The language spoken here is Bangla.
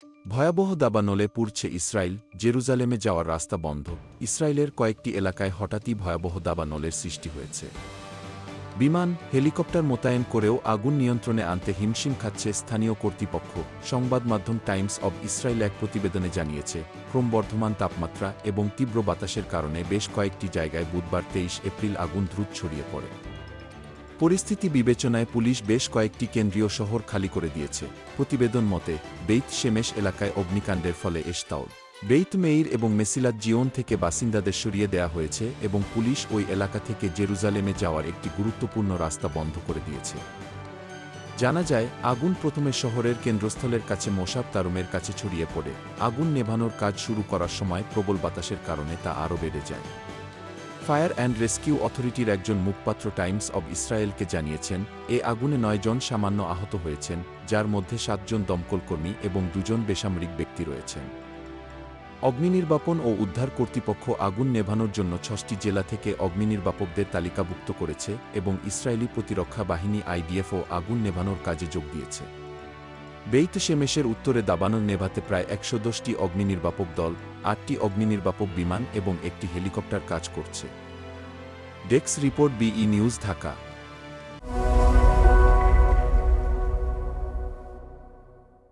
ভয়াবহ দাবানলে পুড়ছে ইসরায়েল, জেরুজালেমে যাওয়ার রাস্তা বন্ধ। ইসরায়েলের কয়েকটি এলাকায় হঠাৎই ভয়াবহ দাবানলের সৃষ্টি হয়েছে। বিমান, হেলিকপ্টার মোতায়েন করেও আগুন নিয়ন্ত্রণে আনতে হিমশিম খাচ্ছে স্থানীয় কর্তৃপক্ষ। সংবাদ মাধ্যম টাইমস অব ইসরায়েল এক প্রতিবেদনে জানিয়েছে, ক্রমবর্ধমান তাপমাত্রা এবং তীব্র বাতাসের কারণে বেশ কয়েকটি জায়গায় বুধবার 23 এপ্রিল আগুন দ্রুত ছড়িয়ে পড়ে। পরিস্থিতি বিবেচনায় পুলিশ বেশ কয়েকটি কেন্দ্রীয় শহর খালি করে দিয়েছে। প্রতিবেদন মতে, বেইত শেমেশ এলাকায় অগ্নিকাণ্ডের ফলে এশতাওল, বেইত মেইর এবং মেসিলাত জিওন থেকে বাসিন্দাদের সরিয়ে দেয়া হয়েছে এবং পুলিশ ওই এলাকা থেকে জেরুজালেমে যাওয়ার একটি গুরুত্বপূর্ণ রাস্তা বন্ধ করে দিয়েছে। জানা যায়, আগুন প্রথমে শহরের কেন্দ্রস্থলের কাছে মোসাব তারুমের কাছে ছড়িয়ে পড়ে। আগুন নেভানোর কাজ শুরু করার সময় প্রবল বাতাসের কারণে তা আরও বেড়ে যায়। ফায়ার অ্যান্ড রেস্কিউ অথরিটির একজন মুখপাত্র টাইমস অব ইসরায়েলকে জানিয়েছেন, এ আগুনে 9 জন সামান্য আহত হয়েছেন, যার মধ্যে 7 জন দমকলকর্মী এবং 2 জন বেসামরিক ব্যক্তি রয়েছেন। অগ্নিনির্বাপন ও উদ্ধার কর্তৃপক্ষ আগুন নেভানোর জন্য 6টি জেলা থেকে অগ্নিনির্বাপকদের তালিকাভুক্ত করেছে এবং ইসরায়েলি প্রতিরক্ষা বাহিনী আইডিএফও আগুন নেভানোর কাজে যোগ দিয়েছে। বেইত শেমেশের উত্তরে দাবানল নেভাতে প্রায় 110টি অগ্নিনির্বাপক দল, 8টি অগ্নিনির্বাপক বিমান এবং একটি হেলিকপ্টার কাজ করছে। ডেস্ক রিপোর্ট, বিই নিউজ, ঢাকা।